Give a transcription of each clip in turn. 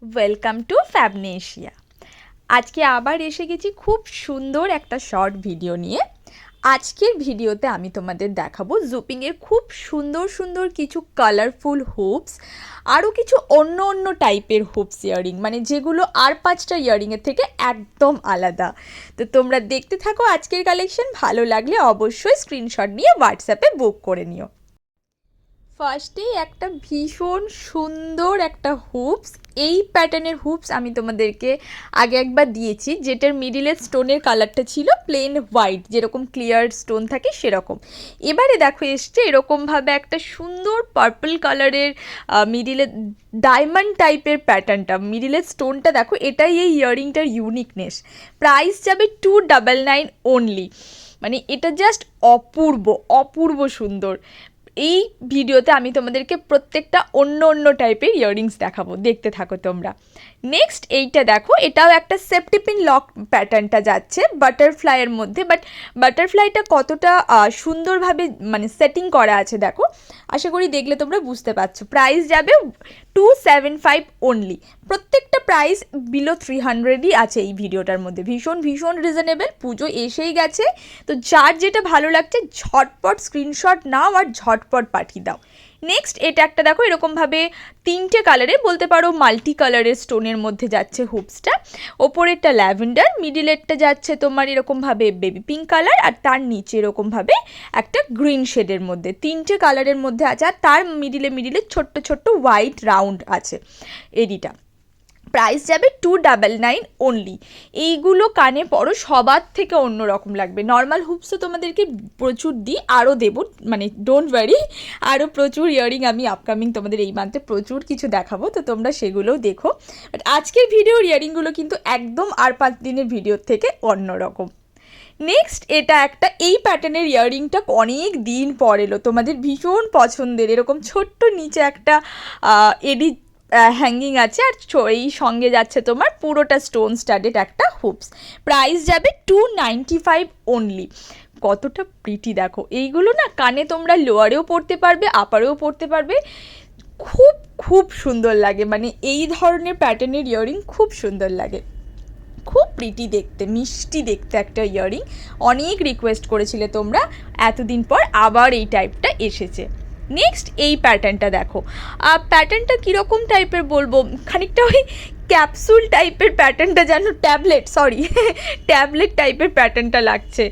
Welcome to ফ্যাবনেশিয়া। আজকে আবার এসে গেছি খুব সুন্দর একটা শর্ট ভিডিও নিয়ে। আজকের ভিডিওতে আমি তোমাদের দেখাবো জুপিংয়ের খুব সুন্দর সুন্দর কিছু কালারফুল হুপস, আরও কিছু অন্য অন্য টাইপের হুপস ইয়ারিং, মানে যেগুলো আর 5টা ইয়ারিংয়ের থেকে একদম আলাদা। তো তোমরা দেখতে থাকো আজকের কালেকশন। ভালো লাগলে অবশ্যই স্ক্রিনশট নিয়ে হোয়াটসঅ্যাপে বুক করে নিও। ফার্স্টেই একটা ভীষণ সুন্দর একটা হুপস, এই প্যাটার্নের হুপস আমি তোমাদেরকে আগে একবার দিয়েছি, যেটার মিডিলের স্টোনের কালারটা ছিল প্লেন হোয়াইট, যেরকম ক্লিয়ার স্টোন থাকে সেরকম। এবারে দেখো এসছে এরকমভাবে একটা সুন্দর পার্পল কালারের মিডিলে ডায়মন্ড টাইপের প্যাটার্নটা, মিডিলের স্টোনটা দেখো, এটাই এই ইয়াররিংটার ইউনিকনেস। প্রাইস যাবে 299 অনলি। মানে এটা জাস্ট অপূর্ব অপূর্ব সুন্দর। এই ভিডিওতে আমি তোমাদেরকে প্রত্যেকটা অন্য অন্য টাইপের ইয়াররিংস দেখাবো, দেখতে থাকো তোমরা। নেক্সট এইটা দেখো, এটাও একটা সেফটি পিন লক প্যাটার্নটা যাচ্ছে বাটারফ্লাইয়ের মধ্যে, বাট বাটারফ্লাইটা কতটা সুন্দরভাবে মানে সেটিং করা আছে দেখো, আশা করি দেখলে তোমরা বুঝতে পারছো। প্রাইস যাবে 275 অনলি। প্রত্যেকটা প্রাইস বিলো 300ই আছে এই ভিডিওটার মধ্যে। ভীষণ ভীষণ রিজনেবল। পুজো এসেই গেছে, তো যার যেটা ভালো লাগছে ঝটপট স্ক্রিনশট নাও আর ঝটপট পাঠিয়ে দাও। নেক্সট এটা একটা দেখো, এরকমভাবে 3টে কালারে বলতে পারো মাল্টি কালারের স্টোনের মধ্যে যাচ্ছে হুপসটা। ওপরেরটা ল্যাভেন্ডার, মিডিলেরটা যাচ্ছে তোমার এরকমভাবে বেবি পিঙ্ক কালার, আর তার নিচে এরকমভাবে একটা গ্রিন শেডের মধ্যে। 3টে কালারের মধ্যে আছে, আর তার মিডিলে ছোট্ট ছোট্ট হোয়াইট রাউন্ড আছে এডিটা। প্রাইস যাবে 299 অনলি। এইগুলো কানে পরো, সবার থেকে অন্যরকম লাগবে। নর্মাল হুপসও তোমাদেরকে প্রচুর দিই, আরও দেবো, মানে ডোন্ট ওয়ারি, আরও প্রচুর ইয়াররিং আমি আপকামিং তোমাদের এই মান্থে প্রচুর কিছু দেখাবো, তো তোমরা সেগুলোও দেখো। বাট আজকের ভিডিওর ইয়াররিংগুলো কিন্তু একদম আর 5 দিনের ভিডিওর থেকে অন্যরকম। নেক্সট এটা একটা, এই প্যাটার্নের ইয়াররিংটা অনেক দিন পর এলো, তোমাদের ভীষণ পছন্দের। এরকম ছোট্ট নিচে একটা এডি হ্যাঙ্গিং আছে, আর এই সঙ্গে যাচ্ছে তোমার পুরোটা স্টোন স্টাডেড একটা হুপস। প্রাইস যাবে 295 অনলি। কতটা প্রিটি দেখো। এইগুলো না কানে তোমরা লোয়ারেও পরতে পারবে, আপারেও পরতে পারবে, খুব খুব সুন্দর লাগে। মানে এই ধরনের প্যাটার্নের ইয়াররিং খুব সুন্দর লাগে, খুব প্রিটি দেখতে, মিষ্টি দেখতে একটা ইয়াররিং। অনেক রিকোয়েস্ট করেছিলে তোমরা, এতদিন পর আবার এই টাইপটা এসেছে। নেক্সট এই প্যাটার্নটা দেখো, প্যাটার্নটা কীরকম টাইপের বলবো, খানিকটা ওই ক্যাপসুল টাইপের প্যাটার্নটা, যেন ট্যাবলেট টাইপের প্যাটার্নটা লাগছে।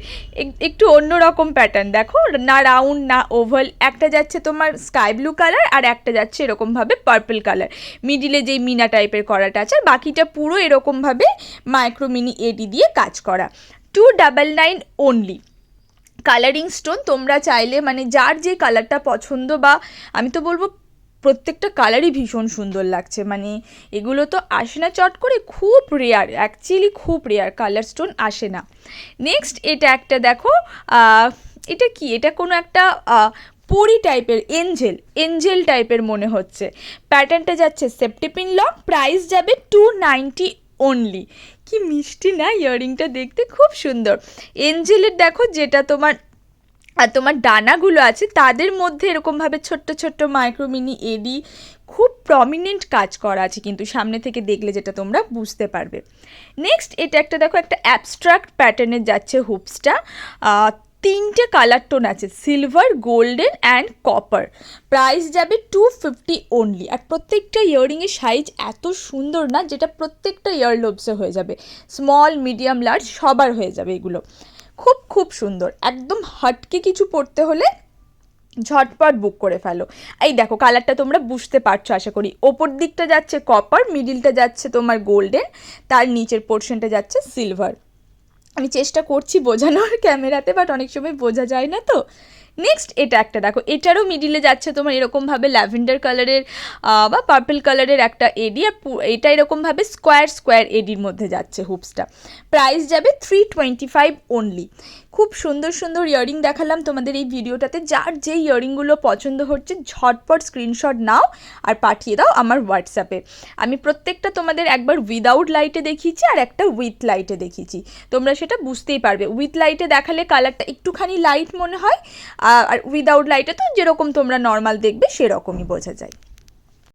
একটু অন্যরকম প্যাটার্ন দেখো, না রাউন্ড না ওভাল। একটা যাচ্ছে তোমার স্কাই ব্লু কালার, আর একটা যাচ্ছে এরকমভাবে পার্পল কালার। মিডিলে যেই মিনা টাইপের করাটা আছে, আর বাকিটা পুরো এরকমভাবে মাইক্রো মিনি এডি দিয়ে কাজ করা। 299 অনলি। কালারিং স্টোন তোমরা চাইলে, মানে যার যে কালারটা পছন্দ, বা আমি তো বলবো প্রত্যেকটা কালারই ভীষণ সুন্দর লাগছে। মানে এগুলো তো আসে না চট করে, খুব রেয়ার, অ্যাকচুয়ালি খুব রেয়ার কালার স্টোন আসে না। নেক্সট এটা একটা দেখো, এটা কি, এটা কোনো একটা পরি টাইপের, এঞ্জেল টাইপের মনে হচ্ছে। প্যাটার্নটা যাচ্ছে সেফটি পিন লক। প্রাইস যাবে 290 অনলি। কি মিষ্টি না ইয়াররিংটা দেখতে, খুব সুন্দর। এঞ্জেলের দেখো, যেটা তোমার ডানাগুলো আছে তাদের মধ্যে এরকমভাবে ছোট্ট ছোট্ট মাইক্রো মিনি এডি, খুব প্রমিনেন্ট কাজ করা আছে কিন্তু সামনে থেকে দেখলে, যেটা তোমরা বুঝতে পারবে। নেক্সট এটা একটা দেখো, একটা অ্যাবস্ট্রাক্ট প্যাটার্নের যাচ্ছে হুপসটা। 3টে কালার টোন আছে, silver, golden and copper. Price যাবে 250 অনলি। আর প্রত্যেকটা ইয়াররিংয়ের সাইজ এত সুন্দর না, যেটা প্রত্যেকটা ইয়ারলোবসে হয়ে যাবে, স্মল মিডিয়াম লার্জ সবার হয়ে যাবে এগুলো। খুব খুব সুন্দর, একদম হটকে কিছু পড়তে হলে ঝটপট বুক করে ফেলো। এই দেখো কালারটা তোমরা বুঝতে পারছো আশা করি। ওপর দিকটা যাচ্ছে কপার, মিডিলটা যাচ্ছে তোমার গোল্ডেন, তার নিচের পোর্শনটা যাচ্ছে সিলভার। আমি চেষ্টা করছি বোঝানোর ক্যামেরাতে, বাট অনেক সময় বোঝা যায় না তো। নেক্সট এটা একটা দেখো, এটারও মিডিলে যাচ্ছে তোমার এরকমভাবে ল্যাভেন্ডার কালারের বা পার্পল কালারের একটা এডি, আর এটা এরকমভাবে স্কোয়ার এডির মধ্যে যাচ্ছে হুপসটা। প্রাইস যাবে 325 অনলি। খুব সুন্দর সুন্দর ইয়াররিং দেখালাম তোমাদের এই ভিডিওটাতে। যার যে ইয়াররিংগুলো পছন্দ হচ্ছে ঝটপট স্ক্রিনশট নাও আর পাঠিয়ে দাও আমার হোয়াটসঅ্যাপে। আমি প্রত্যেকটা তোমাদের একবার উইদাউট লাইটে দেখিয়েছি, আর একটা উইথ লাইটে দেখিয়েছি, তোমরা সেটা বুঝতেই পারবে। উইথ লাইটে দেখালে কালারটা একটুখানি লাইট মনে হয়, আর উইদাউট লাইটে তো যেরকম তোমরা নর্মাল দেখবে সেরকমই বোঝা যায়।